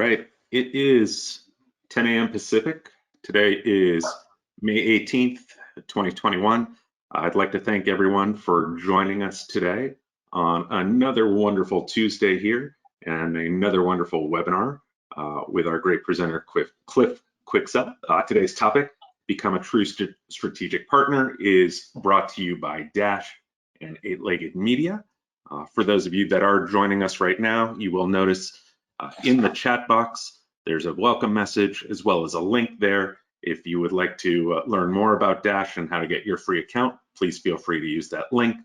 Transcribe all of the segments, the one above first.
right, it is 10 a.m. Pacific. Today is May 18th, 2021. I'd like to thank everyone for joining us today on another wonderful Tuesday here and another wonderful webinar with our great presenter, Cliff Quicksell. Today's topic, Become a True Strategic Partner, is brought to you by Dash and 8-Legged Media. For those of you that are joining us right now, you will notice in the chat box, there's a welcome message as well as a link there. If you would like to learn more about Dash and how to get your free account, please feel free to use that link.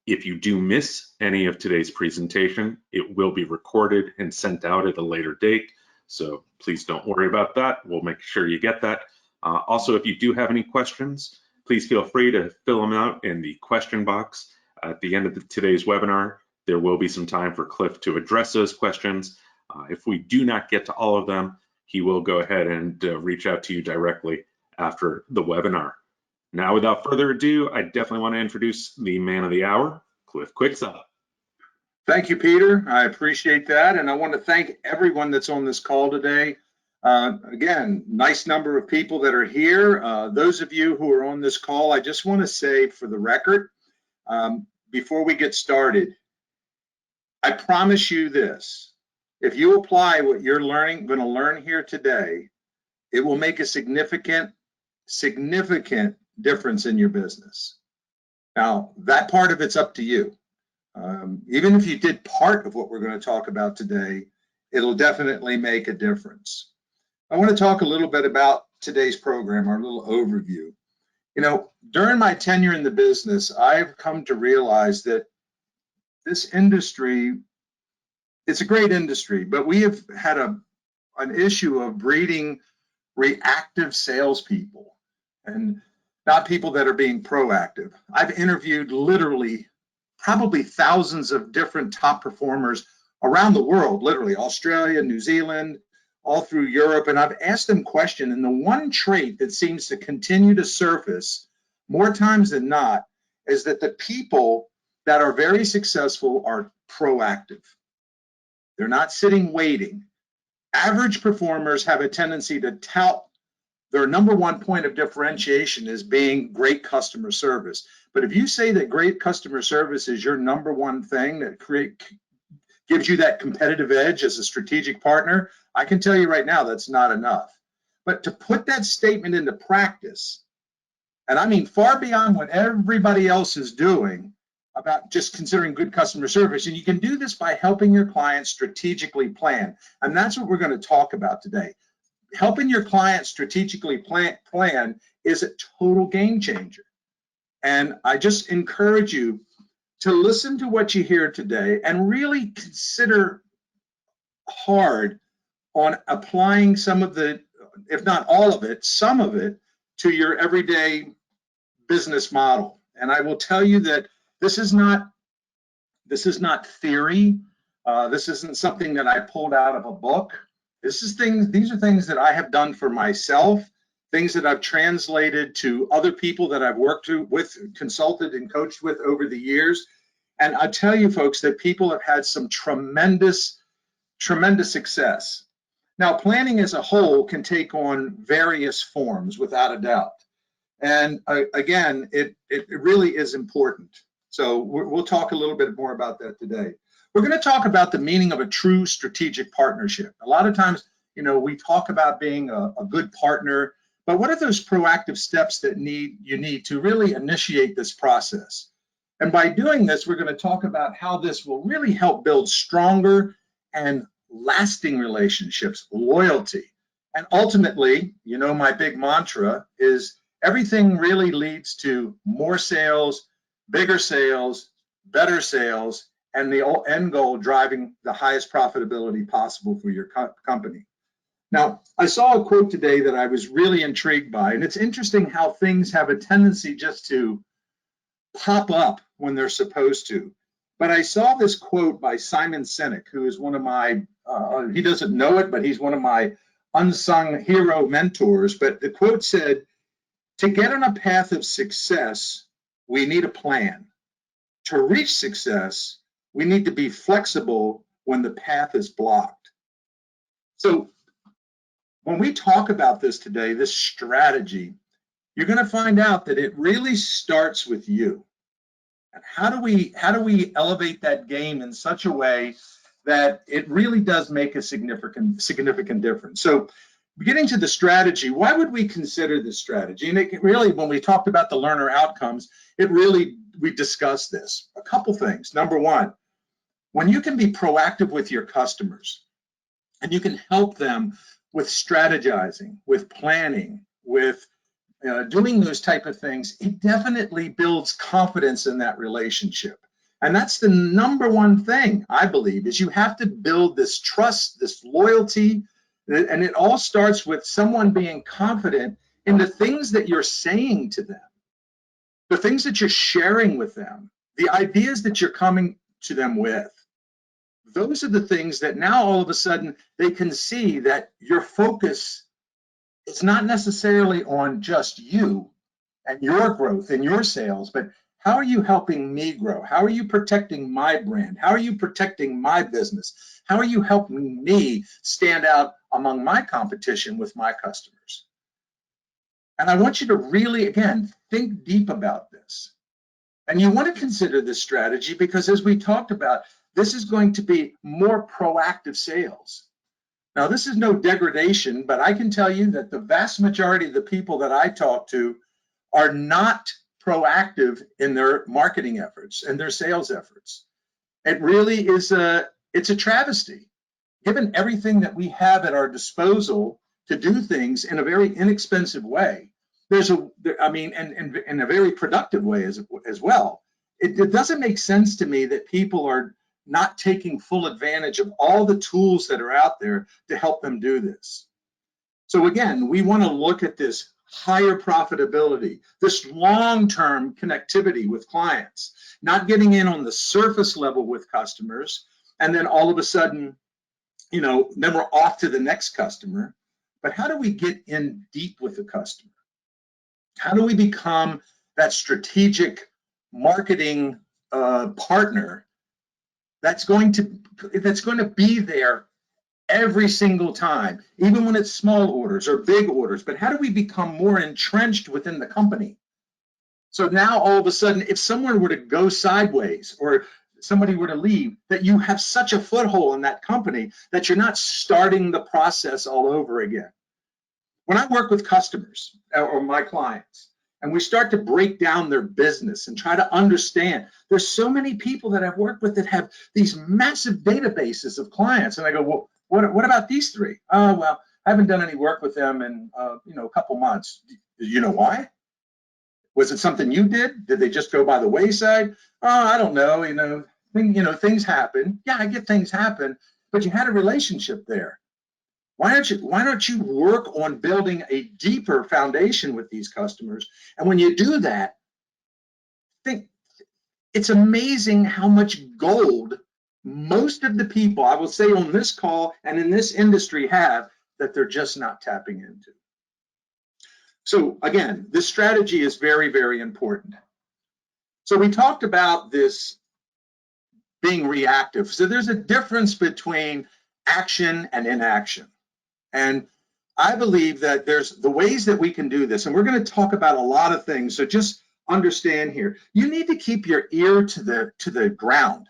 If you do miss any of today's presentation, it will be recorded and sent out at a later date. So please don't worry about that. We'll make sure you get that. Also, if you do have any questions, please feel free to fill them out in the question box. At the end of today's webinar, there will be some time for Cliff to address those questions. If we do not get to all of them, he will go ahead and reach out to you directly after the webinar. Now, without further ado, I definitely want to introduce the man of the hour, Cliff Quicksell. Thank you, Peter. I appreciate that. And I want to thank everyone that's on this call today. Again, nice number of people that are here. Those of you who are on this call, I just want to say for the record, before we get started, I promise you this. If you apply what you're going to learn here today, it will make a significant difference in your business. Now, that part of it's up to you. Even if you did part of what we're going to talk about today, it'll definitely make a difference. I want to talk a little bit about today's program, our little overview. You know, during my tenure in the business, I've come to realize that this industry, it's a great industry, but we have had an issue of breeding reactive salespeople and not people that are being proactive. I've interviewed literally probably thousands of different top performers around the world, literally Australia, New Zealand, all through Europe, and I've asked them questions, and the one trait that seems to continue to surface more times than not is that the people that are very successful are proactive. They're not sitting waiting. Average performers have a tendency to tout their number one point of differentiation as being great customer service. But if you say that great customer service is your number one thing that gives you that competitive edge as a strategic partner, I can tell you right now that's not enough. But to put that statement into practice, and I mean far beyond what everybody else is doing about just considering good customer service, and you can do this by helping your clients strategically plan. And that's what we're going to talk about today. Helping your clients strategically plan is a total game changer. And I just encourage you to listen to what you hear today and really consider hard on applying some of the, if not all of it, some of it to your everyday business model. And I will tell you that this is not theory. This isn't something that I pulled out of a book. These are things that I have done for myself, things that I've translated to other people that I've worked with, consulted and coached with over the years. And I tell you folks that people have had some tremendous success. Now, planning as a whole can take on various forms without a doubt. And again, it really is important. So we'll talk a little bit more about that today. We're going to talk about the meaning of a true strategic partnership. A lot of times, you know, we talk about being a good partner, but what are those proactive steps that you need to really initiate this process? And by doing this, we're going to talk about how this will really help build stronger and lasting relationships, loyalty. And ultimately, you know, my big mantra is everything really leads to more sales, bigger sales, better sales, and the end goal driving the highest profitability possible for your company. Now, I saw a quote today that I was really intrigued by, and it's interesting how things have a tendency just to pop up when they're supposed to. But I saw this quote by Simon Sinek, who is one of my, he doesn't know it, but he's one of my unsung hero mentors. But the quote said, "To get on a path of success, we need a plan. To reach success, we need to be flexible when the path is blocked." So when we talk about this today, this strategy, you're going to find out that it really starts with you. And how do we elevate that game in such a way that it really does make a significant difference? So getting to the strategy, why would we consider this strategy? And it really, when we talked about the learner outcomes, we discussed this. A couple things. Number one, when you can be proactive with your customers and you can help them with strategizing, with planning, with doing those type of things, it definitely builds confidence in that relationship. And that's the number one thing, I believe, is you have to build this trust, this loyalty, and it all starts with someone being confident in the things that you're saying to them, the things that you're sharing with them, the ideas that you're coming to them with. Those are the things that now all of a sudden they can see that your focus is not necessarily on just you and your growth and your sales, but how are you helping me grow? How are you protecting my brand? How are you protecting my business? How are you helping me stand out among my competition with my customers? And I want you to really, again, think deep about this. And you want to consider this strategy because, as we talked about, this is going to be more proactive sales. Now, this is no degradation, but I can tell you that the vast majority of the people that I talk to are not proactive in their marketing efforts and their sales efforts. It really is it's a travesty. Given everything that we have at our disposal to do things in a very inexpensive way, and in a very productive way as well, it doesn't make sense to me that people are not taking full advantage of all the tools that are out there to help them do this. So again, we want to look at this higher profitability, this long-term connectivity with clients, not getting in on the surface level with customers, and then all of a sudden, then we're off to the next customer. But how do we get in deep with the customer? How do we become that strategic marketing partner that's going to be there every single time, even when it's small orders or big orders? But how do we become more entrenched within the company? So now all of a sudden, if someone were to go sideways or somebody were to leave, that you have such a foothold in that company that you're not starting the process all over again. When I work with customers or my clients, and we start to break down their business and try to understand, there's so many people that I've worked with that have these massive databases of clients. And I go, well, what about these three? Oh, well, I haven't done any work with them in a couple months. You know why? Was it something you did? Did they just go by the wayside? Oh, I don't know. Things happen. Yeah, I get things happen, but you had a relationship there. Why don't you work on building a deeper foundation with these customers? And when you do that, it's amazing how much gold most of the people, I will say, on this call and in this industry have that they're just not tapping into. So again, this strategy is very, very important. So we talked about this being reactive. So there's a difference between action and inaction. And I believe that there's the ways that we can do this, and we're going to talk about a lot of things. So just understand here, you need to keep your ear to the ground.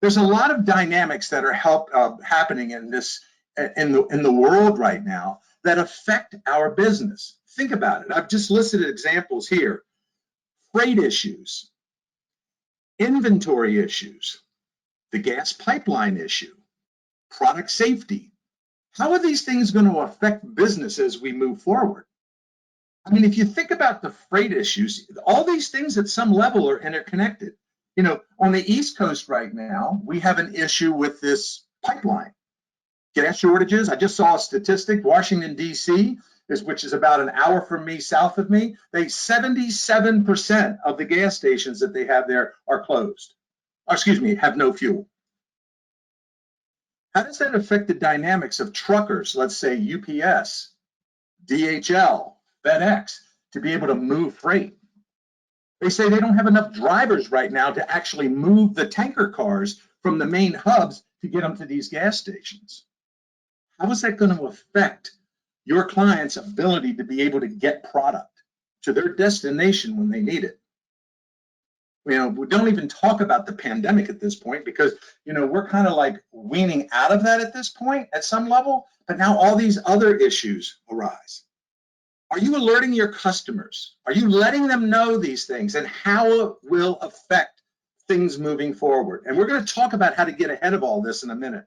There's a lot of dynamics that are happening in the world right now that affect our business. Think about it. I've just listed examples here: freight issues, inventory issues, the gas pipeline issue, product safety. How are these things going to affect business as we move forward? I mean, if you think about the freight issues, all these things at some level are interconnected. On the East Coast right now, we have an issue with this pipeline. Gas shortages. I just saw a statistic. Washington, D.C., which is about an hour from me, south of me, 77% of the gas stations that they have there are closed. Have no fuel. How does that affect the dynamics of truckers, let's say UPS, DHL, FedEx, to be able to move freight? They say they don't have enough drivers right now to actually move the tanker cars from the main hubs to get them to these gas stations. how is that going to affect your client's ability to be able to get product to their destination when they need it? You know, we don't even talk about the pandemic at this point because, you know, we're kind of like weaning out of that at this point at some level, but now all these other issues arise. Are you alerting your customers? Are you letting them know these things and how it will affect things moving forward? And we're going to talk about how to get ahead of all this in a minute.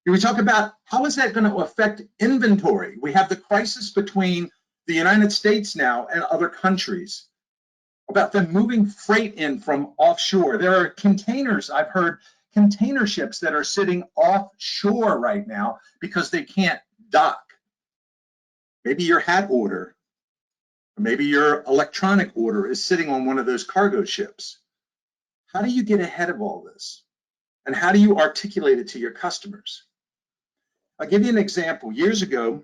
We talk about how is that going to affect inventory? We have the crisis between the United States now and other countries about them moving freight in from offshore. There are containers, I've heard container ships that are sitting offshore right now because they can't dock. Maybe your hat order, or maybe your electronic order is sitting on one of those cargo ships. How do you get ahead of all this? And how do you articulate it to your customers? I'll give you an example. Years ago,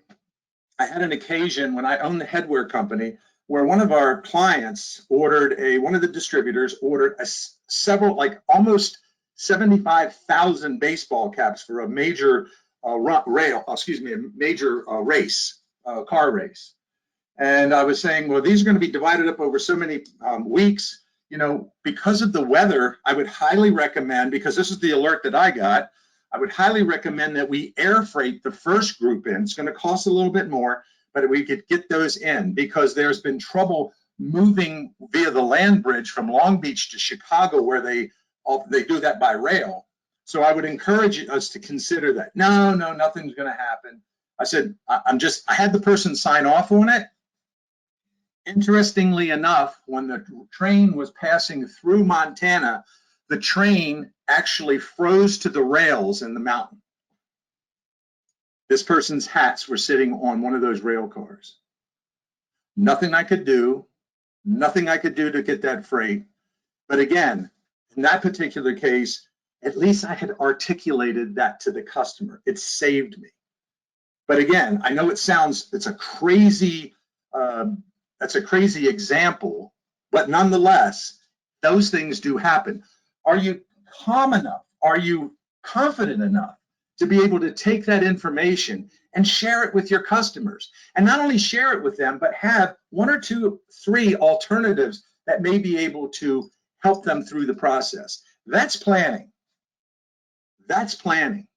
I had an occasion when I owned the headwear company where one of our clients ordered one of the distributors ordered several, like almost 75,000 baseball caps for a major race, car race. And I was saying, well, these are going to be divided up over so many weeks. You know, because of the weather, I would highly recommend, because this is the alert that I got, I would highly recommend that we air freight the first group in. It's going to cost a little bit more, but we could get those in because there's been trouble moving via the land bridge from Long Beach to Chicago, where they do that by rail. So I would encourage us to consider that. No, nothing's going to happen. I said, I had the person sign off on it. Interestingly enough, when the train was passing through Montana, the train actually froze to the rails in the mountain. This person's hats were sitting on one of those rail cars. Nothing I could do to get that freight. But again, in that particular case, at least I had articulated that to the customer. It saved me. But again, I know it's a crazy example, but nonetheless, those things do happen. Are you calm enough? Are you confident enough to be able to take that information and share it with your customers? And not only share it with them, but have 1 or 2, 3 alternatives that may be able to help them through the process. That's planning. That's planning.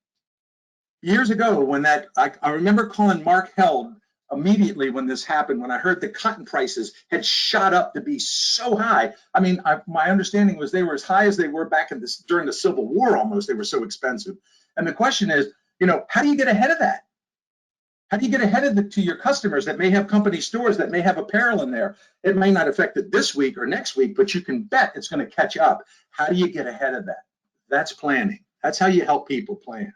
Years ago, when I remember calling Mark Held immediately when this happened, when I heard the cotton prices had shot up to be so high. I mean, my understanding was they were as high as they were back during the Civil War almost. They were so expensive. And the question is, you know, how do you get ahead of that? How do you get ahead of it to your customers that may have company stores that may have apparel in there? It may not affect it this week or next week, but you can bet it's going to catch up. How do you get ahead of that? That's planning. That's how you help people plan.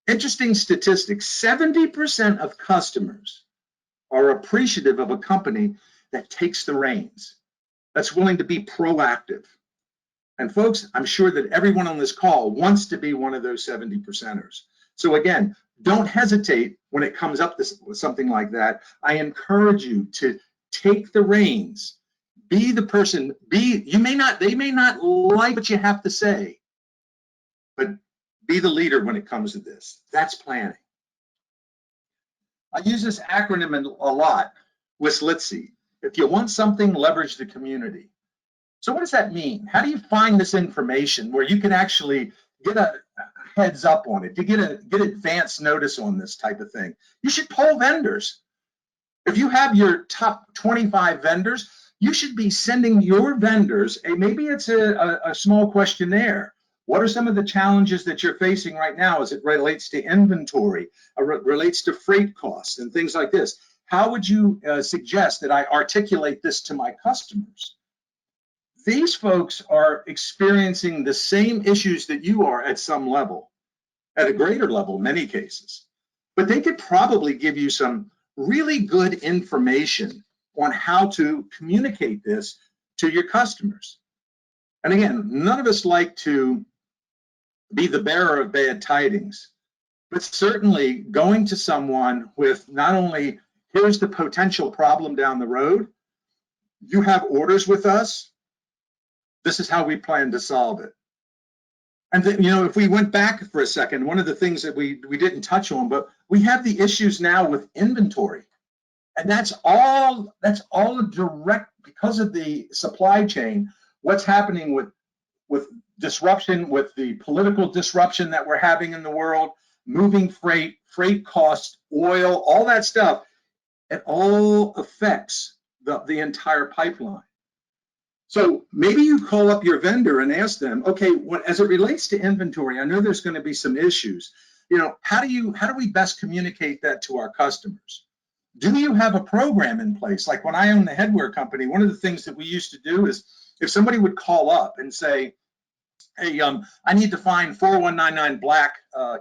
Interesting statistic, 70% of customers are appreciative of a company that takes the reins, that's willing to be proactive. And folks, I'm sure that everyone on this call wants to be one of those 70%ers. So again, don't hesitate when it comes up with something like that. I encourage you to take the reins, be the person, they may not like what you have to say, but be the leader when it comes to this. That's planning. I use this acronym a lot, WSLTC. If you want something, leverage the community. So what does that mean? How do you find this information where you can actually get a heads up on it, to get advance notice on this type of thing? You should poll vendors. If you have your top 25 vendors, you should be sending your vendors maybe it's a small questionnaire. What are some of the challenges that you're facing right now as it relates to inventory, relates to freight costs and things like this? How would you suggest that I articulate this to my customers? These folks are experiencing the same issues that you are at some level, at a greater level in many cases. But they could probably give you some really good information on how to communicate this to your customers. And again, none of us like to be the bearer of bad tidings, but certainly going to someone with not only, here's the potential problem down the road, you have orders with us, this is how we plan to solve it. And then, you know, if we went back for a second, one of the things that we didn't touch on, but we have the issues now with inventory. And that's all a direct, because of the supply chain, what's happening with disruption, with the political disruption that we're having in the world, moving freight costs, oil, all that stuff, it all affects the entire pipeline. So maybe you call up your vendor and ask them, okay, as it relates to inventory, I know there's going to be some issues. You know, how do we best communicate that to our customers? Do you have a program in place? Like when I owned the headwear company, one of the things that we used to do is if somebody would call up and say, hey, I need to find 4199 black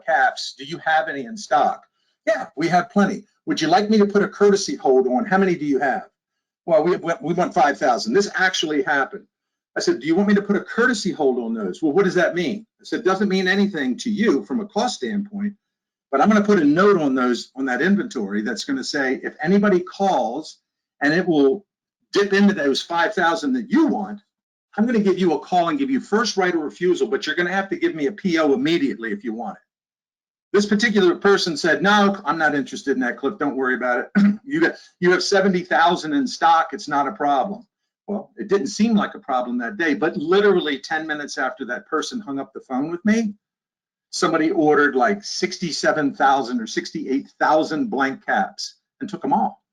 caps. Do you have any in stock? Yeah, we have plenty. Would you like me to put a courtesy hold on? How many do you have? Well, we want 5,000. This actually happened. I said, do you want me to put a courtesy hold on those? Well, what does that mean? I said, it doesn't mean anything to you from a cost standpoint, but I'm going to put a note on that inventory that's going to say, if anybody calls and it will dip into those 5,000 that you want, I'm going to give you a call and give you first right of refusal, but you're going to have to give me a PO immediately if you want it. This particular person said, no, I'm not interested in that, Cliff. Don't worry about it. You have 70,000 in stock. It's not a problem. Well, it didn't seem like a problem that day, but literally 10 minutes after that person hung up the phone with me, somebody ordered like 67,000 or 68,000 blank caps and took them all.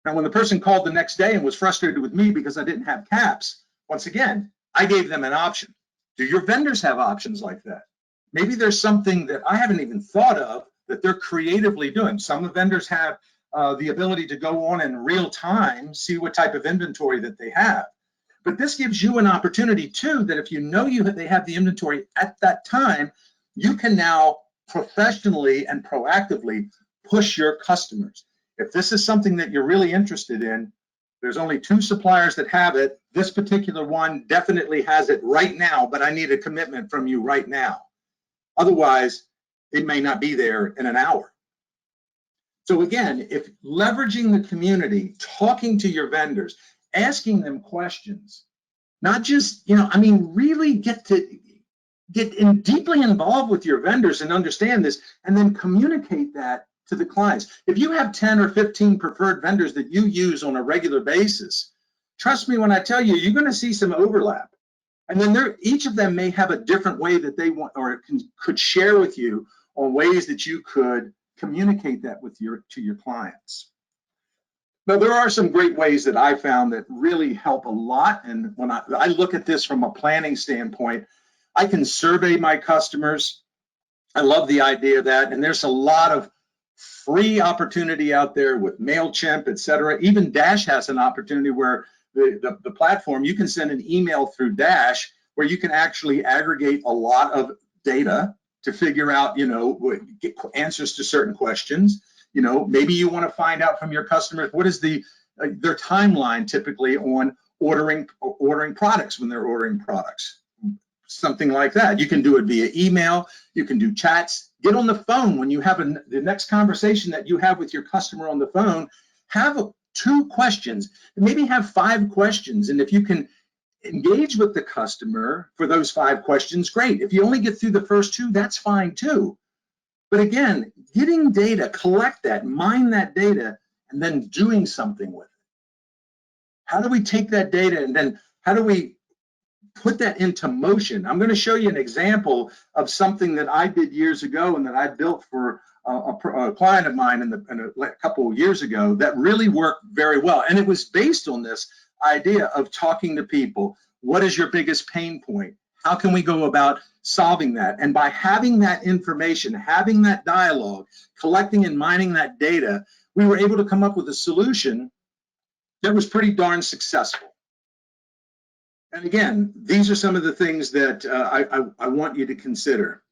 Now, when the person called the next day and was frustrated with me because I didn't have caps, once again, I gave them an option. Do your vendors have options like that? Maybe there's something that I haven't even thought of that they're creatively doing. Some vendors have the ability to go on in real time, see what type of inventory that they have. But this gives you an opportunity too, that if you know they have the inventory at that time, you can now professionally and proactively push your customers. If this is something that you're really interested in, there's only 2 suppliers that have it. This particular one definitely has it right now, but I need a commitment from you right now. Otherwise, it may not be there in an hour. So again, if leveraging the community, talking to your vendors, asking them questions, not just, really get deeply involved with your vendors and understand this, and then communicate that to the clients. If you have 10 or 15 preferred vendors that you use on a regular basis, trust me when I tell you, you're going to see some overlap. And then each of them may have a different way that they want or could share with you on ways that you could communicate that to your clients. Now, there are some great ways that I found that really help a lot. And when I look at this from a planning standpoint, I can survey my customers. I love the idea of that. And there's a lot of free opportunity out there with MailChimp, et cetera. Even Dash has an opportunity where the platform, you can send an email through Dash where you can actually aggregate a lot of data to figure out, get answers to certain questions. Maybe you want to find out from your customers what is their timeline typically on ordering products when they're ordering products. Something like that. You can do it via email. You can do chats. Get on the phone when you have the next conversation that you have with your customer on the phone. Have 2 questions, maybe have 5 questions. And if you can engage with the customer for those 5 questions, great. If you only get through the first 2, that's fine too. But again, getting data, collect that, mine that data, and then doing something with it. How do we take that data and then how do we put that into motion? I'm going to show you an example of something that I did years ago and that I built for a client of mine a couple of years ago that really worked very well. And it was based on this idea of talking to people. What is your biggest pain point? How can we go about solving that? And by having that information, having that dialogue, collecting and mining that data, we were able to come up with a solution that was pretty darn successful. And again, these are some of the things that I want you to consider.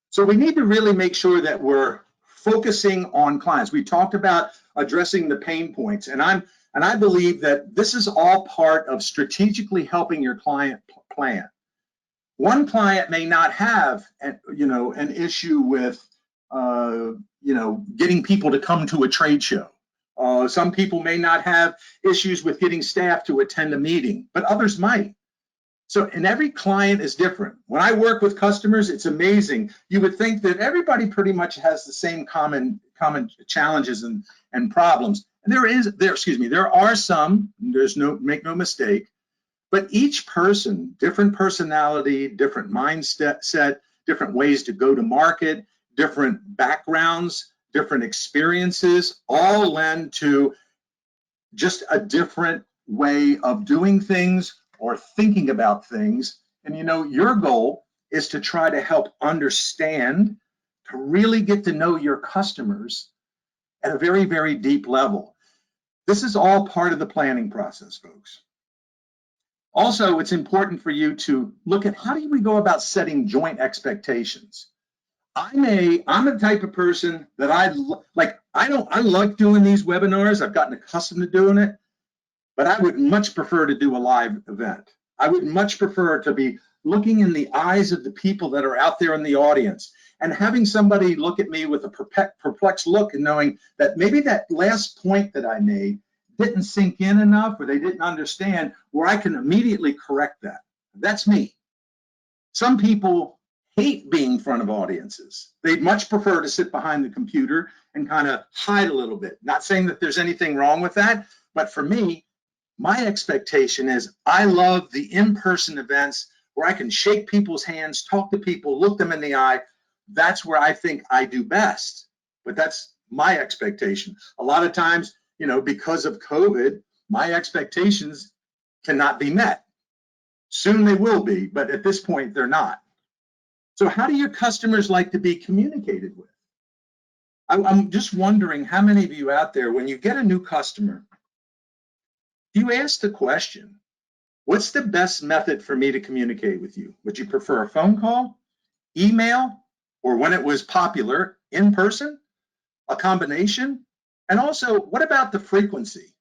So we need to really make sure that we're focusing on clients. We talked about addressing the pain points, and I believe that this is all part of strategically helping your client plan. One client may not have an issue with getting people to come to a trade show. Some people may not have issues with getting staff to attend a meeting, but others might. So, and every client is different. When I work with customers, it's amazing. You would think that everybody pretty much has the same common challenges and problems. And there are some, make no mistake, but each person, different personality, different mindset, different ways to go to market, different backgrounds, different experiences, all lend to just a different way of doing things or thinking about things. And your goal is to try to help understand, to really get to know your customers at a very, very deep level. This is all part of the planning process, folks. Also, it's important for you to look at how do we go about setting joint expectations. I'm the type of person that I like doing these webinars. I've gotten accustomed to doing it, but I would much prefer to do a live event. I would much prefer to be looking in the eyes of the people that are out there in the audience and having somebody look at me with a perplexed look and knowing that maybe that last point that I made didn't sink in enough or they didn't understand, where I can immediately correct that. That's me. Some people hate being in front of audiences. They'd much prefer to sit behind the computer and kind of hide a little bit. Not saying that there's anything wrong with that, but for me, my expectation is I love the in-person events where I can shake people's hands, talk to people, look them in the eye. That's where I think I do best. But that's my expectation. A lot of times, because of COVID, my expectations cannot be met. Soon they will be, but at this point, they're not. So how do your customers like to be communicated with? I'm just wondering how many of you out there, when you get a new customer, do you ask the question, what's the best method for me to communicate with you? Would you prefer a phone call, email, or when it was popular, in person, a combination? And also, what about the frequency?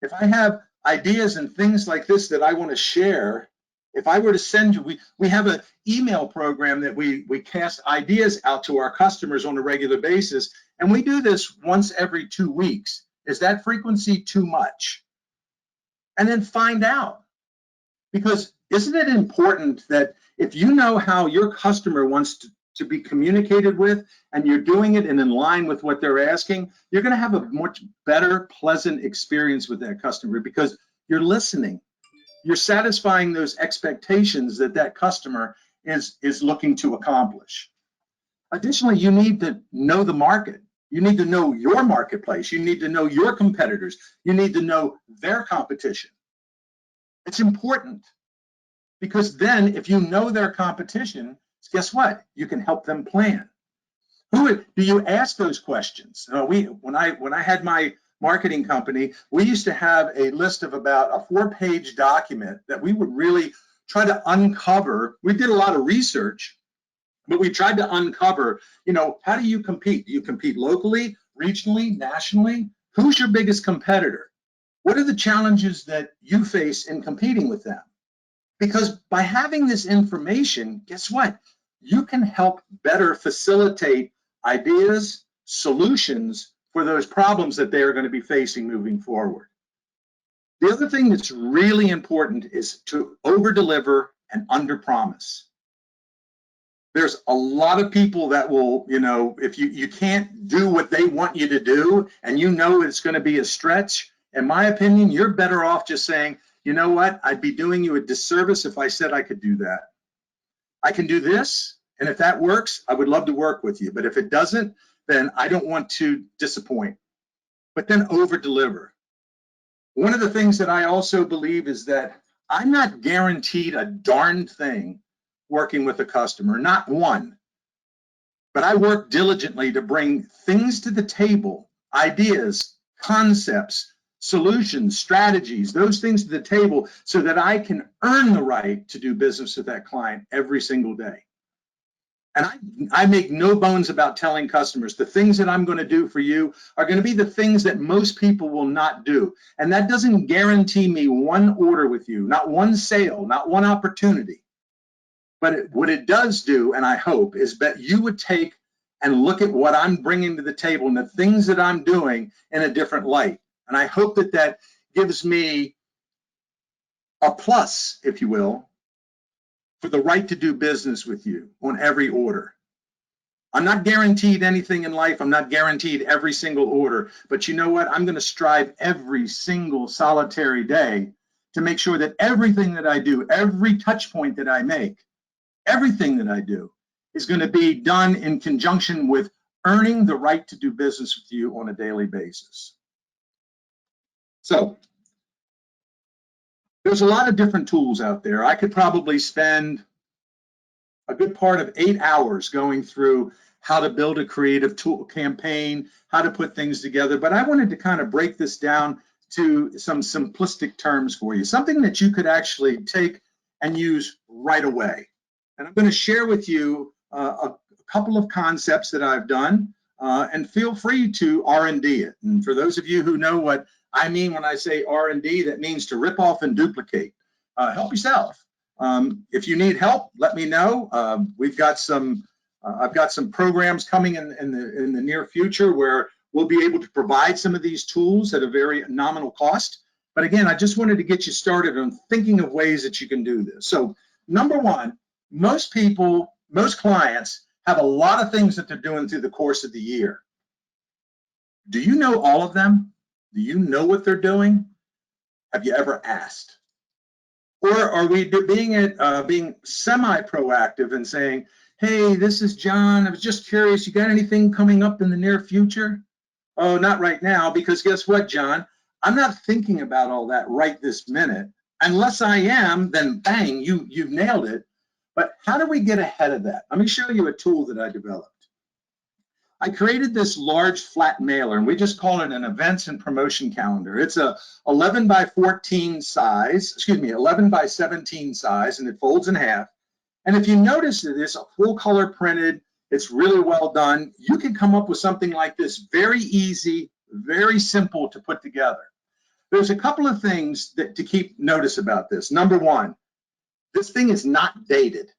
If I have ideas and things like this that I want to share, if I were to send you, we have an email program that we cast ideas out to our customers on a regular basis, and we do this once every 2 weeks. Is that frequency too much? And then find out. Because isn't it important that if you know how your customer wants to be communicated with and you're doing it in line with what they're asking, you're going to have a much better, pleasant experience with that customer because you're listening. You're satisfying those expectations that customer is looking to accomplish. Additionally, you need to know the market. You need to know your marketplace. You need to know your competitors. You need to know their competition. It's important because then if you know their competition, guess what? You can help them plan. Do you ask those questions? When I had my marketing company, we used to have a list of about a 4-page document that we would really try to uncover. We did a lot of research, but we tried to uncover, how do you compete? Do you compete locally, regionally, nationally? Who's your biggest competitor? What are the challenges that you face in competing with them? Because by having this information, guess what? You can help better facilitate ideas, solutions for those problems that they are going to be facing moving forward. The other thing that's really important is to over-deliver and under-promise. There's a lot of people that will, if you can't do what they want you to do and it's going to be a stretch, in my opinion, you're better off just saying, you know what, I'd be doing you a disservice if I said I could do that. I can do this, and if that works, I would love to work with you. But if it doesn't, then I don't want to disappoint. But then over-deliver. One of the things that I also believe is that I'm not guaranteed a darn thing working with a customer, not one. But I work diligently to bring things to the table, ideas, concepts, solutions, strategies, those things to the table so that I can earn the right to do business with that client every single day. And I make no bones about telling customers the things that I'm going to do for you are going to be the things that most people will not do. And that doesn't guarantee me one order with you, not one sale, not one opportunity. But what it does do, and I hope, is that you would take and look at what I'm bringing to the table and the things that I'm doing in a different light. And I hope that gives me a plus, if you will, for the right to do business with you on every order. I'm not guaranteed anything in life. I'm not guaranteed every single order. But you know what? I'm going to strive every single solitary day to make sure that everything that I do, every touch point that I make, everything that I do is going to be done in conjunction with earning the right to do business with you on a daily basis. So there's a lot of different tools out there. I could probably spend a good part of 8 hours going through how to build a creative tool campaign, how to put things together, but I wanted to kind of break this down to some simplistic terms for you, something that you could actually take and use right away. And I'm going to share with you a couple of concepts that I've done, and feel free to R&D it. And for those of you who know what I mean when I say R&D, that means to rip off and duplicate. Help yourself. If you need help, let me know. We've got some. I've got some programs coming in the near future where we'll be able to provide some of these tools at a very nominal cost. But again, I just wanted to get you started on thinking of ways that you can do this. So number one, most people, most clients have a lot of things that they're doing through the course of the year. Do you know all of them? Do you know what they're doing? Have you ever asked? Or are we being semi-proactive and saying, hey, this is John, I was just curious, you got anything coming up in the near future? Oh, not right now, because guess what, John? I'm not thinking about all that right this minute. Unless I am, then bang, you've nailed it. But how do we get ahead of that? Let me show you a tool that I developed. I created this large flat mailer, and we just call it an events and promotion calendar. It's a 11 by 14 size, 11 by 17 size, and it folds in half. And if you notice that it's a full color printed, it's really well done, you can come up with something like this very easy, very simple to put together. There's a couple of things that to keep notice about this. Number one, this thing is not dated.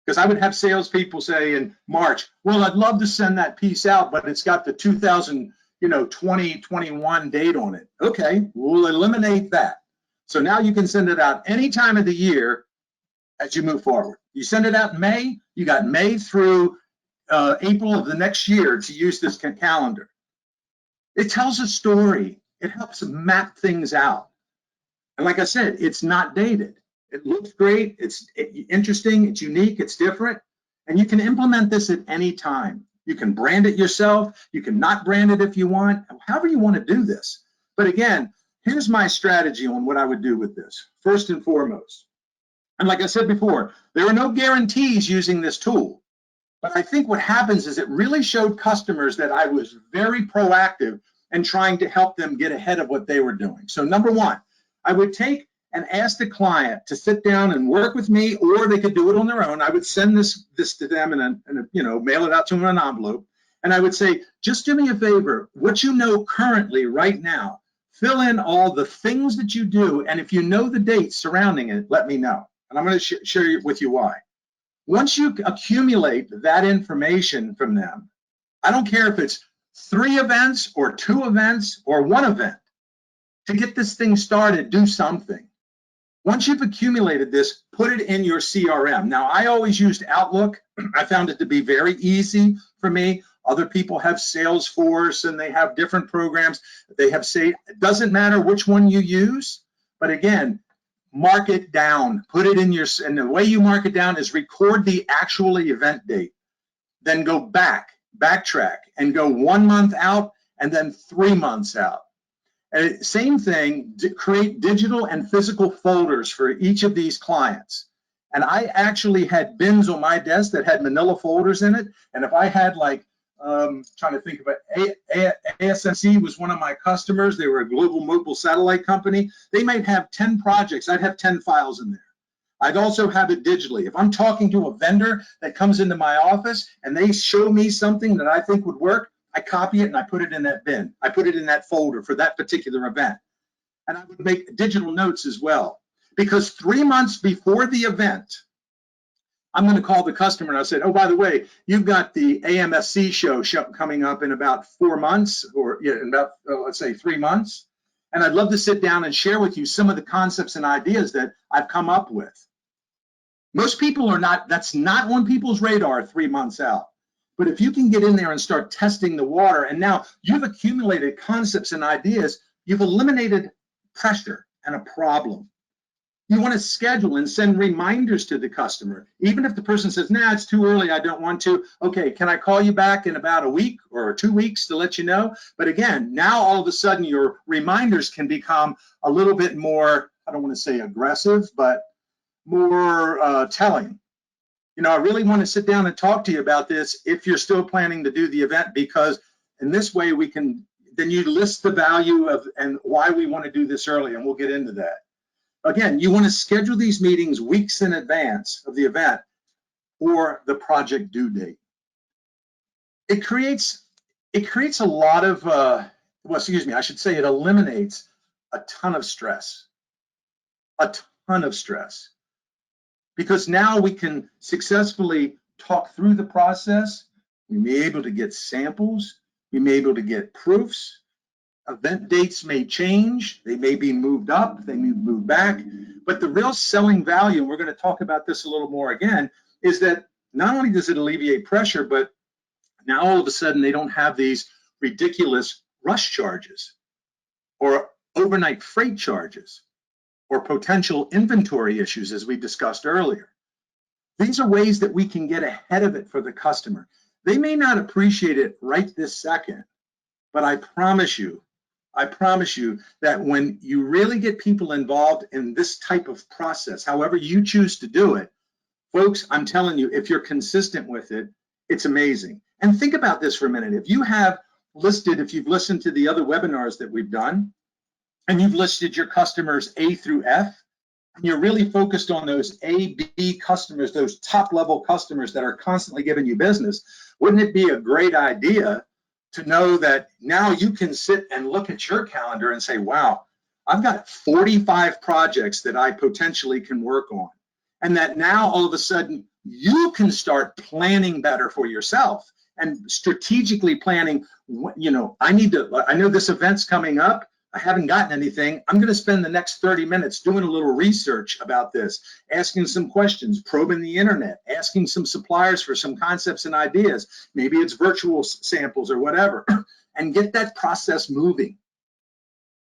Because I would have salespeople say in March, well, I'd love to send that piece out, but it's got the 2021 date on it. Okay, we'll eliminate that. So now you can send it out any time of the year as you move forward. You send it out in May, you got May through April of the next year to use this calendar. It tells a story. It helps map things out. And like I said, it's not dated. It looks great, it's interesting, it's unique, it's different, and you can implement this at any time. You can brand it yourself, you can not brand it if you want, however you want to do this. But again, here's my strategy on what I would do with this, first and foremost. And like I said before, there are no guarantees using this tool, but I think what happens is it really showed customers that I was very proactive in trying to help them get ahead of what they were doing. So number one, I would take and ask the client to sit down and work with me, or they could do it on their own. I would send this to them and mail it out to them in an envelope. And I would say, just do me a favor, what you know currently right now, fill in all the things that you do. And if you know the dates surrounding it, let me know. And I'm going to share with you why. Once you accumulate that information from them, I don't care if it's 3 events or 2 events or 1 event, to get this thing started, do something. Once you've accumulated this, put it in your CRM. Now, I always used Outlook. I found it to be very easy for me. Other people have Salesforce and they have different programs. They have it doesn't matter which one you use, but again, mark it down. Put it in and the way you mark it down is record the actual event date. Then go backtrack and go 1 month out and then 3 months out. And same thing, create digital and physical folders for each of these clients. And I actually had bins on my desk that had manila folders in it. And if I had trying to think about ASMC was one of my customers. They were a global mobile satellite company. They might have 10 projects. I'd have 10 files in there. I'd also have it digitally. If I'm talking to a vendor that comes into my office and they show me something that I think would work, I copy it and I put it in that bin. I put it in that folder for that particular event. And I would make digital notes as well. Because 3 months before the event, I'm going to call the customer and I said, oh, by the way, you've got the AMSC show coming up in about 4 months, or in about, let's say 3 months. And I'd love to sit down and share with you some of the concepts and ideas that I've come up with. Most people are not, that's not on people's radar 3 months out. But if you can get in there and start testing the water, and now you've accumulated concepts and ideas, you've eliminated pressure and a problem. You want to schedule and send reminders to the customer. Even if the person says, nah, it's too early, I don't want to. Okay, can I call you back in about a week or 2 weeks to let you know? But again, now all of a sudden your reminders can become a little bit more, I don't want to say aggressive, but more telling. You know, I really want to sit down and talk to you about this if you're still planning to do the event, because in this way we can, then you list the value of and why we want to do this early, and we'll get into that. Again, you want to schedule these meetings weeks in advance of the event or the project due date. It creates a lot of, well, excuse me, I should say it eliminates a ton of stress, because now we can successfully talk through the process. We may be able to get samples. We may be able to get proofs. Event dates may change. They may be moved up. They may move back. But the real selling value, and we're going to talk about this a little more again, is that not only does it alleviate pressure, but now all of a sudden they don't have these ridiculous rush charges or overnight freight charges or potential inventory issues, as we discussed earlier. These are ways that we can get ahead of it for the customer. They may not appreciate it right this second, but I promise you that when you really get people involved in this type of process, however you choose to do it, folks, I'm telling you, if you're consistent with it, it's amazing. And think about this for a minute. If you've listened to the other webinars that we've done, and you've listed your customers A through F, and you're really focused on those A, B customers, those top level customers that are constantly giving you business, wouldn't it be a great idea to know that now you can sit and look at your calendar and say, wow, I've got 45 projects that I potentially can work on. And that now all of a sudden you can start planning better for yourself and strategically planning, you know, I know this event's coming up. I haven't gotten anything. I'm going to spend the next 30 minutes doing a little research about this, asking some questions, probing the internet, asking some suppliers for some concepts and ideas. Maybe it's virtual samples or whatever, and get that process moving.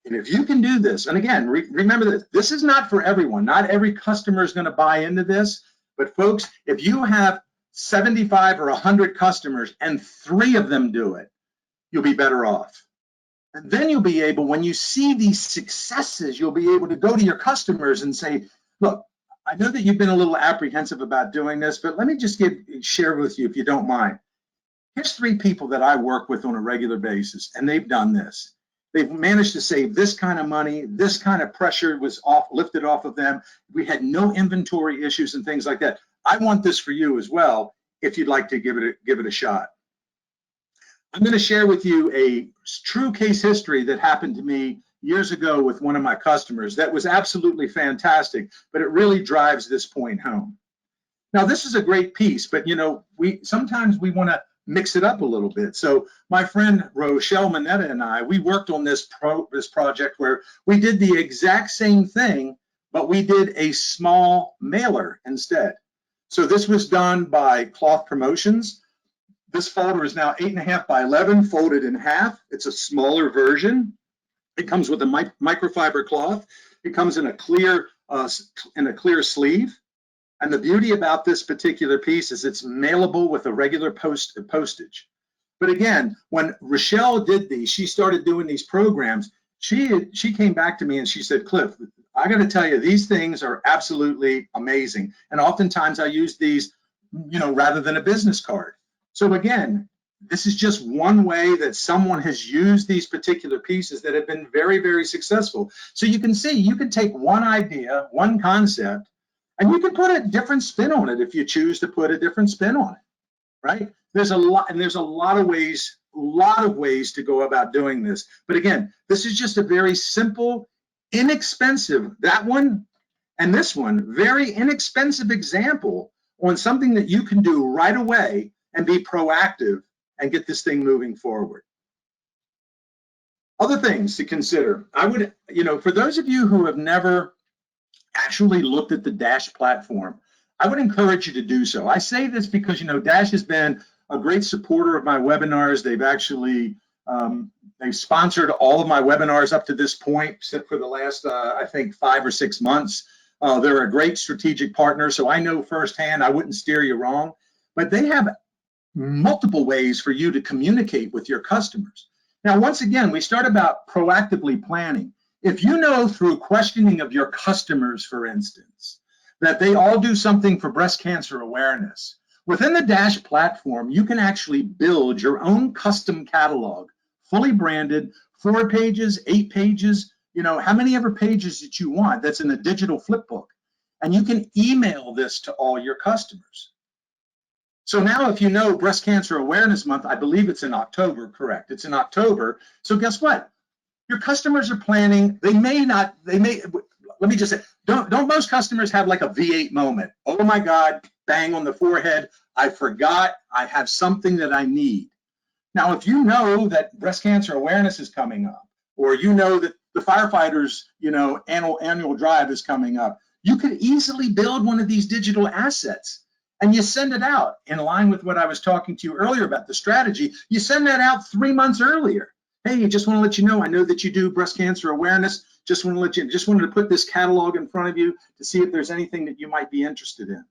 And if you can do this, and again, remember this is not for everyone. Not every customer is going to buy into this. But folks, if you have 75 or 100 customers and 3 of them do it, you'll be better off. And then you'll be able, when you see these successes, you'll be able to go to your customers and say, look, I know that you've been a little apprehensive about doing this, but let me just share with you, if you don't mind. Here's 3 people that I work with on a regular basis, and they've done this. They've managed to save this kind of money, this kind of pressure was lifted off of them. We had no inventory issues and things like that. I want this for you as well, if you'd like to give it a shot. I'm going to share with you a true case history that happened to me years ago with one of my customers that was absolutely fantastic, but it really drives this point home. Now, this is a great piece, but you know, sometimes we want to mix it up a little bit. So my friend Rochelle Mineta and I, we worked on this project where we did the exact same thing, but we did a small mailer instead. So this was done by Cloth Promotions. This folder is now 8.5 by 11, folded in half. It's a smaller version. It comes with a microfiber cloth. It comes in a clear sleeve. And the beauty about this particular piece is it's mailable with a regular postage. But again, when Rochelle did these, she started doing these programs. She came back to me and she said, Cliff, I got to tell you, these things are absolutely amazing. And oftentimes I use these, you know, rather than a business card. So again, this is just one way that someone has used these particular pieces that have been very, very successful. So you can see, you can take one idea, one concept, and you can put a different spin on it if you choose to put a different spin on it, right? There's a lot of ways to go about doing this. But again, this is just a very simple, inexpensive, that one and this one, very inexpensive example on something that you can do right away and be proactive and get this thing moving forward. Other things to consider. I would, you know, for those of you who have never actually looked at the Dash platform, I would encourage you to do so. I say this because, Dash has been a great supporter of my webinars. They've actually, they've sponsored all of my webinars up to this point, except for the last, I think, 5 or 6 months. They're a great strategic partner, so I know firsthand I wouldn't steer you wrong. But they have multiple ways for you to communicate with your customers. Now, once again, we start about proactively planning. If you know through questioning of your customers, for instance, that they all do something for breast cancer awareness, within the Dash platform, you can actually build your own custom catalog, fully branded, 4 pages, 8 pages, how many ever pages that you want, that's in a digital flip book. And you can email this to all your customers. So now if you know Breast Cancer Awareness Month, I believe it's in October, correct? It's in October. So guess what? Your customers are planning, let me just say, don't most customers have like a V8 moment? Oh my God, bang on the forehead, I forgot, I have something that I need. Now, if you know that breast cancer awareness is coming up, or you know that the firefighters, annual drive is coming up, you could easily build one of these digital assets and you send it out in line with what I was talking to you earlier about the strategy. You send that out 3 months earlier. Hey, just want to let you know, I know that you do breast cancer awareness. Just wanted to put this catalog in front of you to see if there's anything that you might be interested in.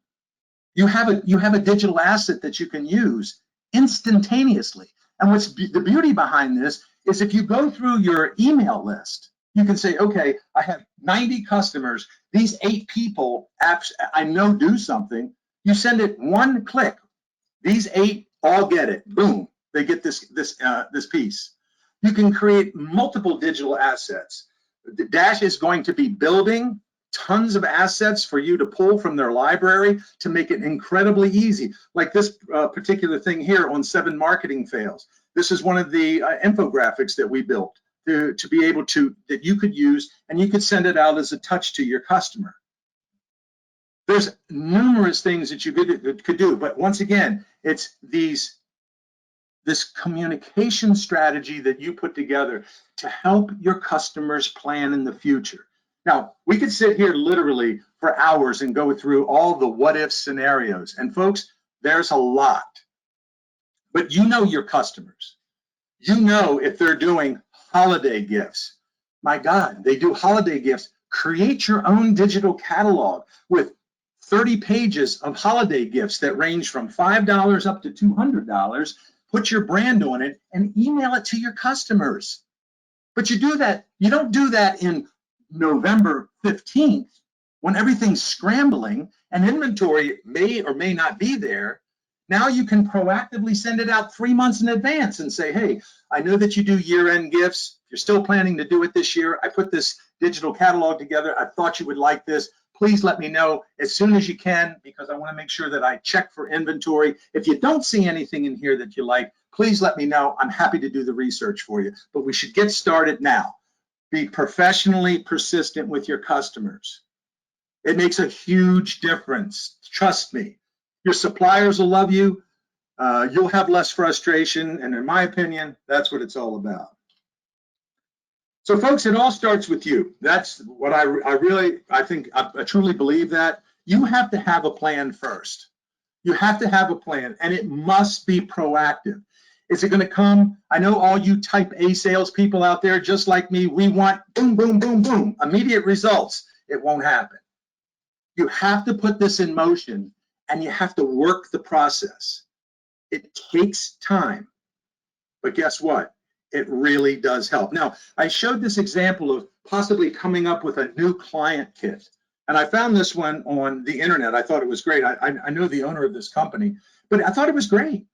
You have a digital asset that you can use instantaneously. And what's the beauty behind this is if you go through your email list, you can say, okay, I have 90 customers. These 8 people I know do something. You send it 1 click. These 8 all get it. Boom, they get this piece. You can create multiple digital assets. Dash is going to be building tons of assets for you to pull from their library to make it incredibly easy. Like this particular thing here on 7 marketing fails. This is one of the infographics that we built to be able to, that you could use, and you could send it out as a touch to your customer. There's numerous things that you could do, but once again, it's this communication strategy that you put together to help your customers plan in the future. Now, we could sit here literally for hours and go through all the what-if scenarios. And folks, there's a lot. But you know your customers. You know if they're doing holiday gifts. My God, they do holiday gifts. Create your own digital catalog with 30 pages of holiday gifts that range from $5 up to $200. Put your brand on it and email it to your customers. But you don't do that in November 15th when everything's scrambling and inventory may or may not be there. Now you can proactively send it out 3 months in advance and say, hey, I know that you do year-end gifts. If you're still planning to do it this year, I put this digital catalog together. I thought you would like this. Please let me know as soon as you can, because I want to make sure that I check for inventory. If you don't see anything in here that you like, please let me know. I'm happy to do the research for you. But we should get started now. Be professionally persistent with your customers. It makes a huge difference. Trust me. Your suppliers will love you. You'll have less frustration. And in my opinion, that's what it's all about. So folks, it all starts with you. That's what I truly believe that. You have to have a plan first. You have to have a plan, and it must be proactive. Is it going to come? I know all you type A salespeople out there, just like me, we want boom, boom, boom, boom, immediate results. It won't happen. You have to put this in motion, and you have to work the process. It takes time, but guess what? It really does help. Now, I showed this example of possibly coming up with a new client kit, and I found this one on the internet. I thought it was great. I know the owner of this company, but I thought it was great.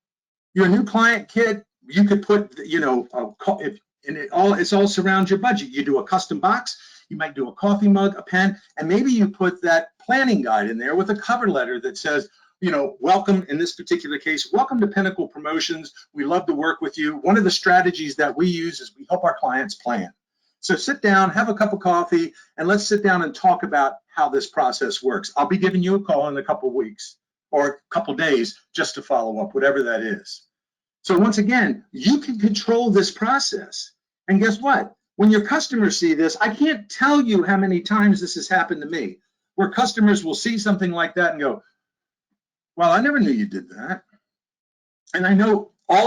Your new client kit, you could put, it's all surrounds your budget. You do a custom box, you might do a coffee mug, a pen, and maybe you put that planning guide in there with a cover letter that says, welcome, in this particular case, welcome to Pinnacle Promotions. We love to work with you. One of the strategies that we use is we help our clients plan. So sit down, have a cup of coffee, and let's sit down and talk about how this process works. I'll be giving you a call in a couple of weeks or a couple of days just to follow up, whatever that is. So once again, you can control this process. And guess what? When your customers see this, I can't tell you how many times this has happened to me, where customers will see something like that and go, Well, I never knew you did that. And I know a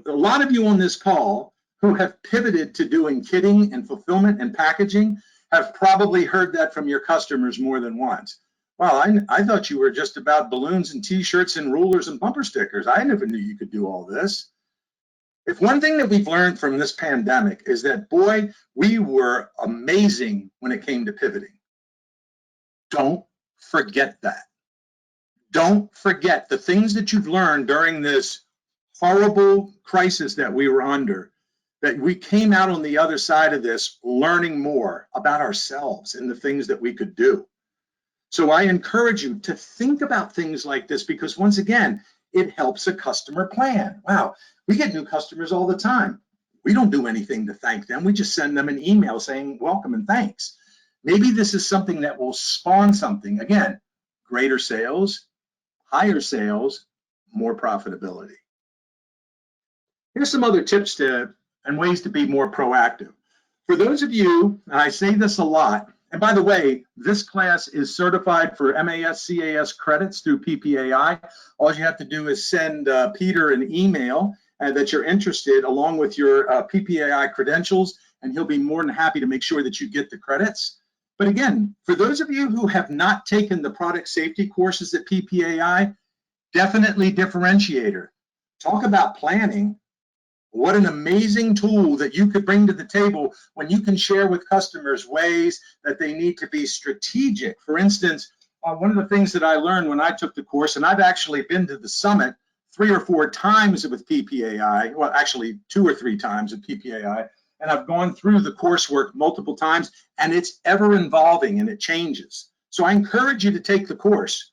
lot of you on this call who have pivoted to doing kitting and fulfillment and packaging have probably heard that from your customers more than once. Well, I thought you were just about balloons and t-shirts and rulers and bumper stickers. I never knew you could do all this. If one thing that we've learned from this pandemic is that, boy, we were amazing when it came to pivoting. Don't forget that. Don't forget the things that you've learned during this horrible crisis that we were under, that we came out on the other side of this learning more about ourselves and the things that we could do. So I encourage you to think about things like this, because once again, it helps a customer plan. Wow, we get new customers all the time. We don't do anything to thank them. We just send them an email saying welcome and thanks. Maybe this is something that will spawn something. Again, greater sales, higher sales, more profitability. Here's some other tips and ways to be more proactive. For those of you, and I say this a lot, and by the way, this class is certified for MAS, CAS credits through PPAI. All you have to do is send Peter an email that you're interested, along with your PPAI credentials, and he'll be more than happy to make sure that you get the credits. But again, for those of you who have not taken the product safety courses at PPAI, definitely differentiator. Talk about planning. What an amazing tool that you could bring to the table when you can share with customers ways that they need to be strategic. For instance, one of the things that I learned when I took the course, and I've actually been to the summit 3 or 4 times with PPAI, well, actually 2 or 3 times at PPAI, and I've gone through the coursework multiple times, and it's ever evolving and it changes. So I encourage you to take the course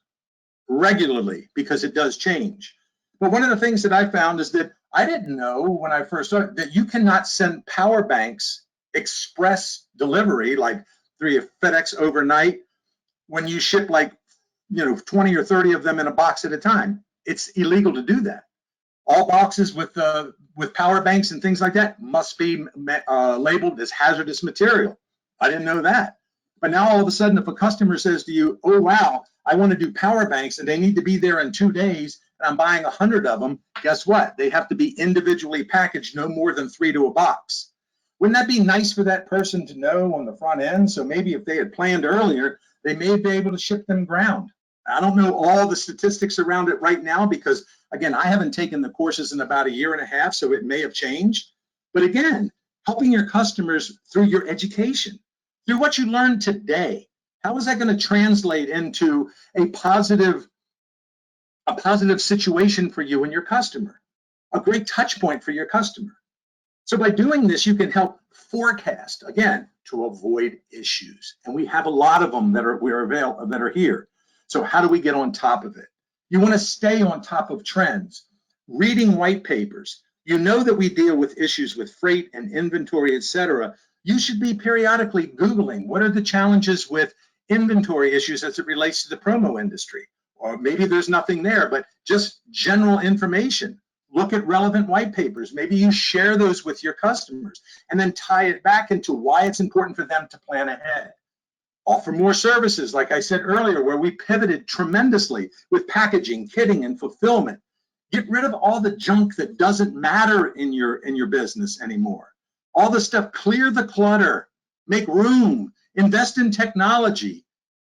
regularly, because it does change. But one of the things that I found is that I didn't know when I first started that you cannot send power banks express delivery, like through FedEx overnight, when you ship like 20 or 30 of them in a box at a time. It's illegal to do that. All boxes with power banks and things like that must be labeled as hazardous material. I didn't know that. But now all of a sudden, if a customer says to you, oh, wow, I want to do power banks and they need to be there in 2 days, and I'm buying 100 of them, guess what? They have to be individually packaged, no more than 3 to a box. Wouldn't that be nice for that person to know on the front end? So maybe if they had planned earlier, they may be able to ship them ground. I don't know all the statistics around it right now because, again, I haven't taken the courses in about 1.5 years, so it may have changed. But again, helping your customers through your education, through what you learned today, how is that going to translate into a positive situation for you and your customer, a great touch point for your customer? So by doing this, you can help forecast, again, to avoid issues. And we have a lot of them that are here. So how do we get on top of it? You want to stay on top of trends, reading white papers. You know that we deal with issues with freight and inventory, et cetera. You should be periodically Googling what are the challenges with inventory issues as it relates to the promo industry. Or maybe there's nothing there, but just general information. Look at relevant white papers. Maybe you share those with your customers and then tie it back into why it's important for them to plan ahead. Offer more services, like I said earlier, where we pivoted tremendously with packaging, kitting, and fulfillment. Get rid of all the junk that doesn't matter in your business anymore. All the stuff, clear the clutter, make room, invest in technology.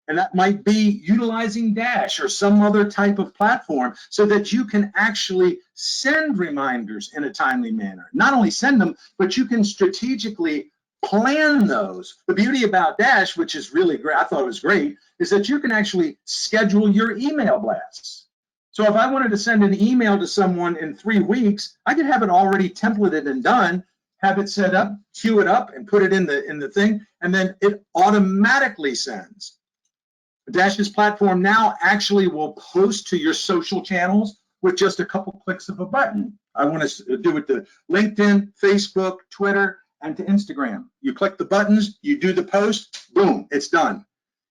And that might be utilizing Dash or some other type of platform so that you can actually send reminders in a timely manner. Not only send them, but you can strategically plan those. The beauty about Dash, which is really great, I thought it was great, is that you can actually schedule your email blasts. So if I wanted to send an email to someone in 3 weeks, I could have it already templated and done, have it set up, queue it up, and put it in the thing, and then it automatically sends. Dash's platform now actually will post to your social channels with just a couple clicks of a button. I want to do it to LinkedIn, Facebook, Twitter, and to Instagram. You click the buttons, you do the post, boom, it's done.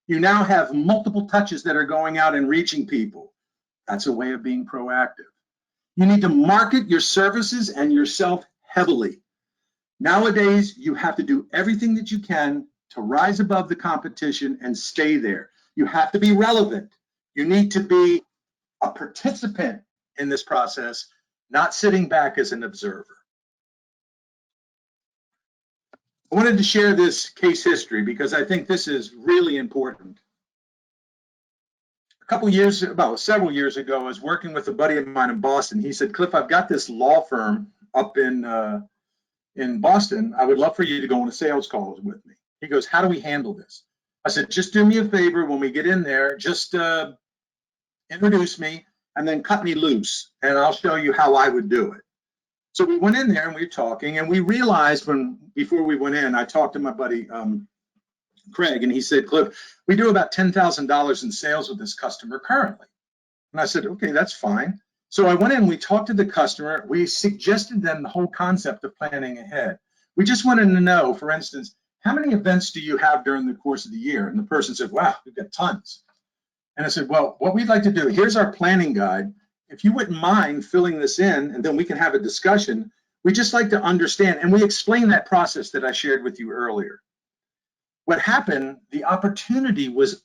You now have multiple touches that are going out and reaching people. That's a way of being proactive. You need to market your services and yourself heavily. Nowadays, you have to do everything that you can to rise above the competition and stay there. You have to be relevant. You need to be a participant in this process, not sitting back as an observer. I wanted to share this case history because I think this is really important. Several years ago, I was working with a buddy of mine in Boston. He said, Cliff, I've got this law firm up in Boston. I would love for you to go on a sales call with me. He goes, how do we handle this? I said, just do me a favor when we get in there, just introduce me and then cut me loose and I'll show you how I would do it. So we went in there and we were talking and we realized before we went in, I talked to my buddy Craig and he said, Cliff, we do about $10,000 in sales with this customer currently. And I said, okay, that's fine. So I went in, we talked to the customer, we suggested them the whole concept of planning ahead. We just wanted to know, for instance, how many events do you have during the course of the year? And the person said, wow, we've got tons. And I said, well, what we'd like to do, here's our planning guide. If you wouldn't mind filling this in and then we can have a discussion, we'd just like to understand. And we explained that process that I shared with you earlier. What happened, the opportunity was,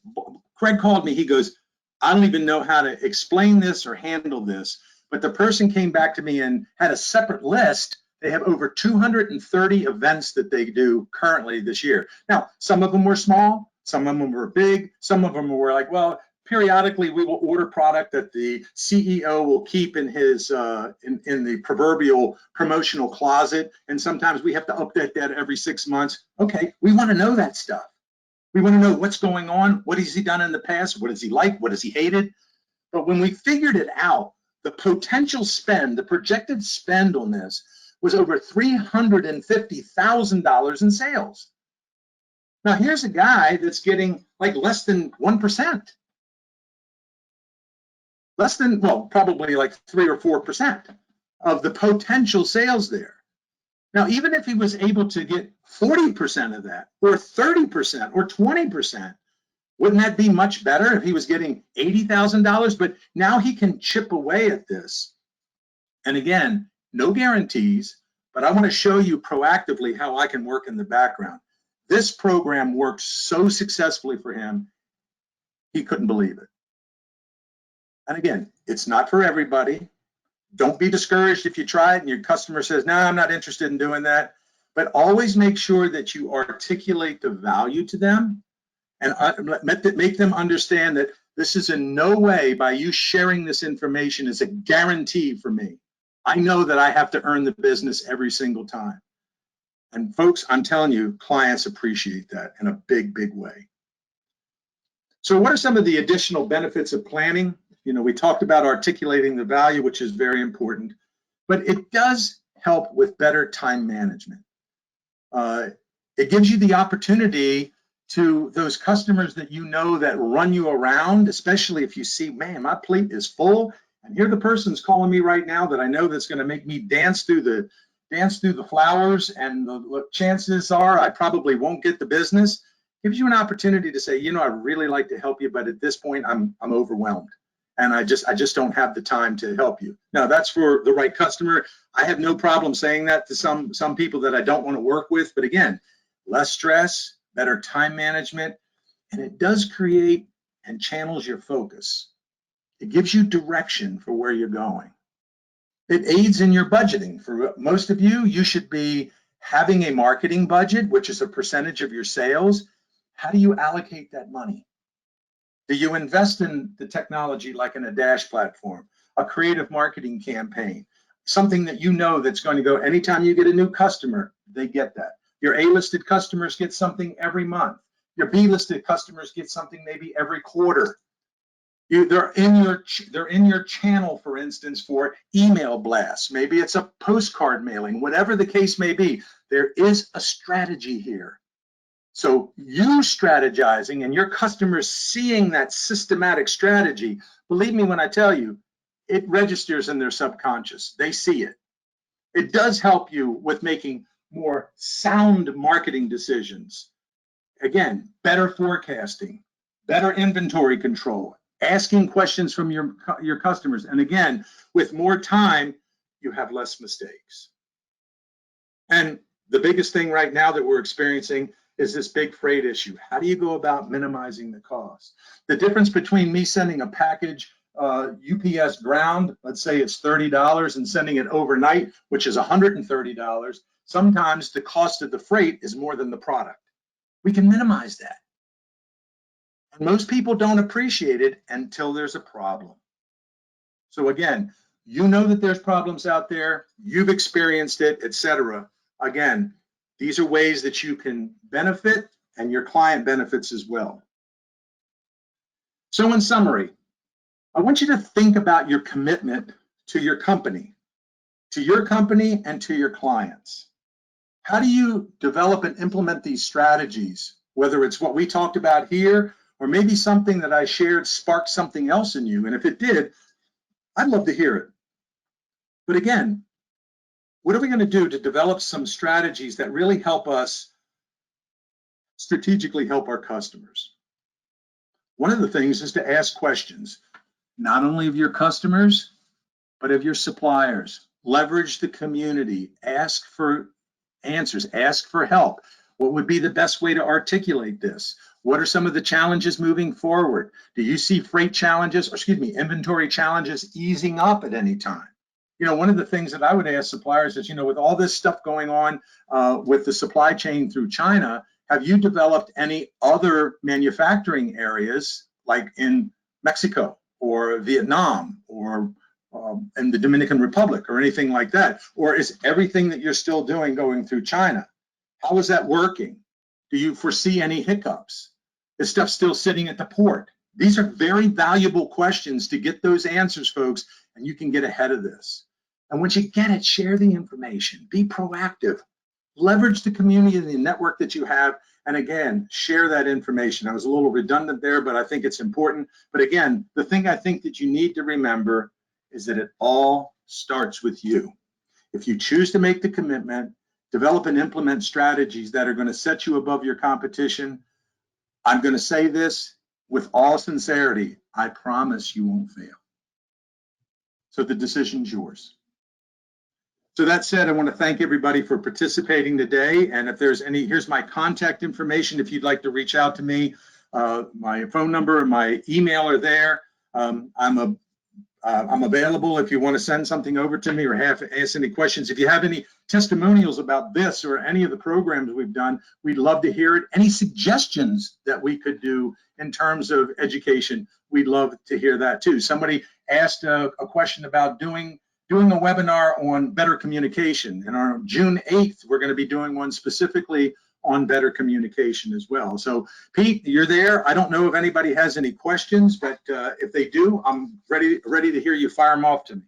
Craig called me, he goes, I don't even know how to explain this or handle this, but the person came back to me and had a separate list. They have over 230 events that they do currently this year. Now, some of them were small, some of them were big, some of them were like, well, periodically we will order product that the CEO will keep in his in the proverbial promotional closet, and sometimes we have to update that every 6 months. Okay, we want to know that stuff. We want to know what's going on, what has he done in the past, what does he like, what has he hated. But when we figured it out, the potential spend, the projected spend on this was over $350,000 in sales. Now here's a guy that's getting like less than 1%. Less than, well, probably like 3 or 4% of the potential sales there. Now, even if he was able to get 40% of that, or 30%, or 20%, wouldn't that be much better if he was getting $80,000? But now he can chip away at this. And again, no guarantees, but I want to show you proactively how I can work in the background. This program works so successfully for him, he couldn't believe it. And again, it's not for everybody. Don't be discouraged if you try it and your customer says, no, I'm not interested in doing that. But always make sure that you articulate the value to them and make them understand that this is in no way, by you sharing this information, is a guarantee for me. I know that I have to earn the business every single time. And folks, I'm telling you, clients appreciate that in a big, big way. So what are some of the additional benefits of planning? You know, we talked about articulating the value, which is very important, but it does help with better time management. It gives you the opportunity to those customers that you know that run you around, especially if you see, man, my plate is full, and here the person's calling me right now that I know that's going to make me dance through the flowers, and the chances are I probably won't get the business. Gives you an opportunity to say, you know, I'd really like to help you, but at this point I'm overwhelmed. And I just don't have the time to help you. Now, that's for the right customer. I have no problem saying that to some people that I don't want to work with. But again, less stress, better time management, and it does create and channels your focus. It gives you direction for where you're going. It aids in your budgeting. For most of you, you should be having a marketing budget, which is a percentage of your sales. How do you allocate that money? Do you invest in the technology like in a Dash platform, a creative marketing campaign, something that you know that's going to go anytime you get a new customer, they get that. Your A-listed customers get something every month. Your B-listed customers get something maybe every quarter. They're in your channel, for instance, for email blasts. Maybe it's a postcard mailing, whatever the case may be. There is a strategy here. So you strategizing and your customers seeing that systematic strategy, believe me when I tell you, it registers in their subconscious. They see it. It does help you with making more sound marketing decisions. Again, better forecasting, better inventory control, asking questions from your customers. And again, with more time, you have less mistakes. And the biggest thing right now that we're experiencing is this big freight issue. How do you go about minimizing the cost? The difference between me sending a package UPS ground, let's say it's $30, and sending it overnight, which is $130, sometimes the cost of the freight is more than the product. We can minimize that. And most people don't appreciate it until there's a problem. So again, you know that there's problems out there, you've experienced it, etc. Again, these are ways that you can benefit and your client benefits as well. So in summary, I want you to think about your commitment to your company and to your clients. How do you develop and implement these strategies, whether it's what we talked about here, or maybe something that I shared sparked something else in you? And if it did, I'd love to hear it. But again, what are we going to do to develop some strategies that really help us strategically help our customers? One of the things is to ask questions, not only of your customers, but of your suppliers. Leverage the community, ask for answers, ask for help. What would be the best way to articulate this? What are some of the challenges moving forward? Do you see freight challenges, or excuse me, inventory challenges easing up at any time? You know, one of the things that I would ask suppliers is, you know, with all this stuff going on with the supply chain through China, have you developed any other manufacturing areas like in Mexico or Vietnam or in the Dominican Republic or anything like that? Or is everything that you're still doing going through China? How is that working? Do you foresee any hiccups? Is stuff still sitting at the port? These are very valuable questions to get those answers, folks, and you can get ahead of this. And once you get it, share the information, be proactive, leverage the community and the network that you have, and again, share that information. I was a little redundant there, but I think it's important. But again, the thing I think that you need to remember is that it all starts with you. If you choose to make the commitment, develop and implement strategies that are going to set you above your competition, I'm going to say this with all sincerity, I promise you won't fail. So the decision's yours. So that said, I want to thank everybody for participating today. And if there's any, here's my contact information. If you'd like to reach out to me, my phone number and my email are there. I'm available if you want to send something over to me or ask any questions. If you have any testimonials about this or any of the programs we've done, we'd love to hear it. Any suggestions that we could do in terms of education, we'd love to hear that too. Somebody asked a question about doing a webinar on better communication. And on June 8th, we're going to be doing one specifically on better communication as well. So Pete, you're there. I don't know if anybody has any questions, but if they do, I'm ready to hear you fire them off to me.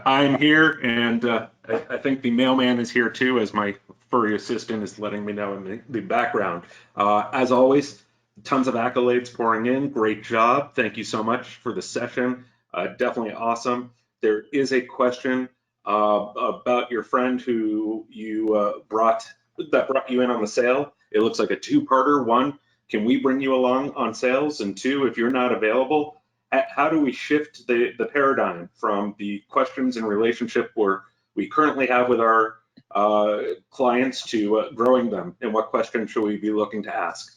I'm here, and I think the mailman is here too, as my furry assistant is letting me know in the background. As always, tons of accolades pouring in. Great job. Thank you so much for the session. Definitely awesome. There is a question about your friend who you brought you in on the sale. It looks like a two-parter. One, can we bring you along on sales? And two, if you're not available, how do we shift the paradigm from the questions and relationship where we currently have with our clients to growing them? And what questions should we be looking to ask?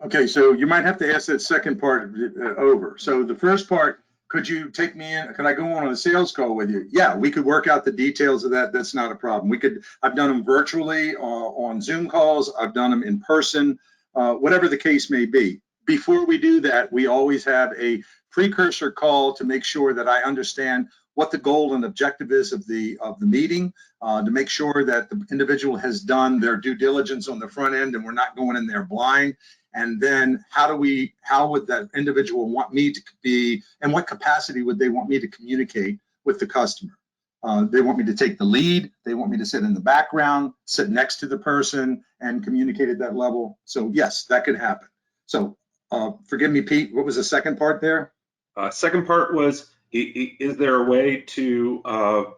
Okay, so you might have to ask that second part over. So the first part, could you take me in? Could I go on a sales call with you? Yeah, we could work out the details of that. That's not a problem. I've done them virtually on Zoom calls. I've done them in person, whatever the case may be. Before we do that, we always have a precursor call to make sure that I understand what the goal and objective is of the meeting, to make sure that the individual has done their due diligence on the front end and we're not going in there blind. And then how would that individual want me to be, and what capacity would they want me to communicate with the customer? They want me to take the lead. They want me to sit in the background, sit next to the person and communicate at that level. So yes, that could happen. So forgive me, Pete, what was the second part there? Second part was, is there a way to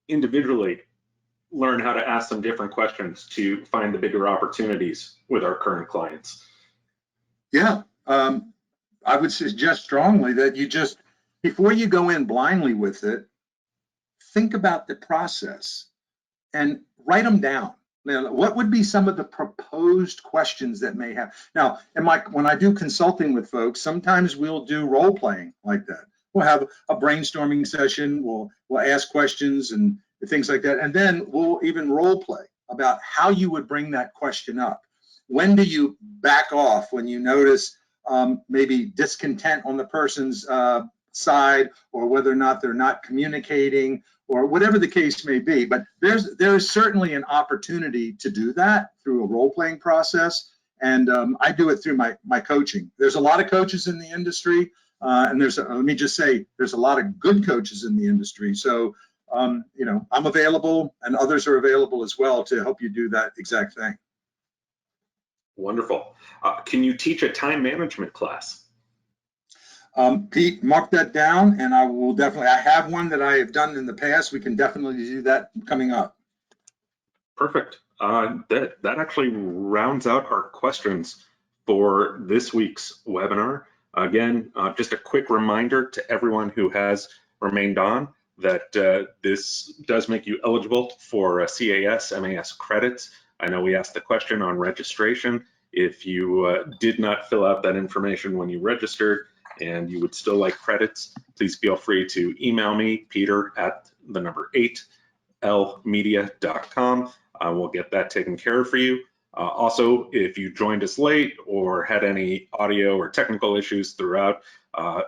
individually learn how to ask some different questions to find the bigger opportunities with our current clients? Yeah, I would suggest strongly that you just, before you go in blindly with it, think about the process and write them down. Now, what would be some of the proposed questions that may have? Now, when I do consulting with folks, sometimes we'll do role playing like that. We'll have a brainstorming session. We'll ask questions and things like that, and then we'll even role play about how you would bring that question up. When do you back off when you notice maybe discontent on the person's side, or whether or not they're not communicating, or whatever the case may be? But there's certainly an opportunity to do that through a role-playing process, and I do it through my coaching. There's a lot of coaches in the industry, and let me just say, there's a lot of good coaches in the industry. So you know, I'm available, and others are available as well to help you do that exact thing. Wonderful. Can you teach a time management class? Pete, mark that down, and I will definitely, I have one that I have done in the past. We can definitely do that coming up. Perfect. That actually rounds out our questions for this week's webinar. Again, just a quick reminder to everyone who has remained on that this does make you eligible for CAS, MAS credits. I know we asked the question on registration. If you did not fill out that information when you registered and you would still like credits, please feel free to email me, peter@8lmedia.com. We'll get that taken care of for you. Also, if you joined us late or had any audio or technical issues throughout,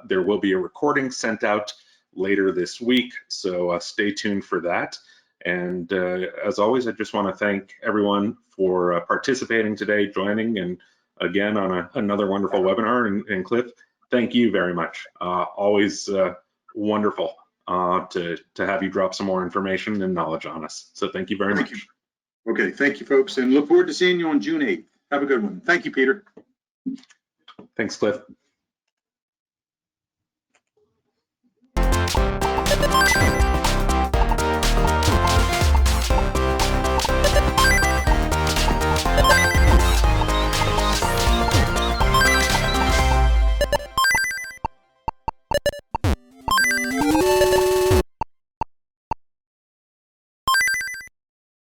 there will be a recording sent out later this week, so stay tuned for that. And as always, I just want to thank everyone for participating today, joining, and again on another wonderful webinar. And Cliff, thank you very much. Always wonderful to have you drop some more information and knowledge on us. So thank you very much. Okay, thank you, folks, and look forward to seeing you on June 8th. Have a good one. Thank you, Peter. Thanks, Cliff.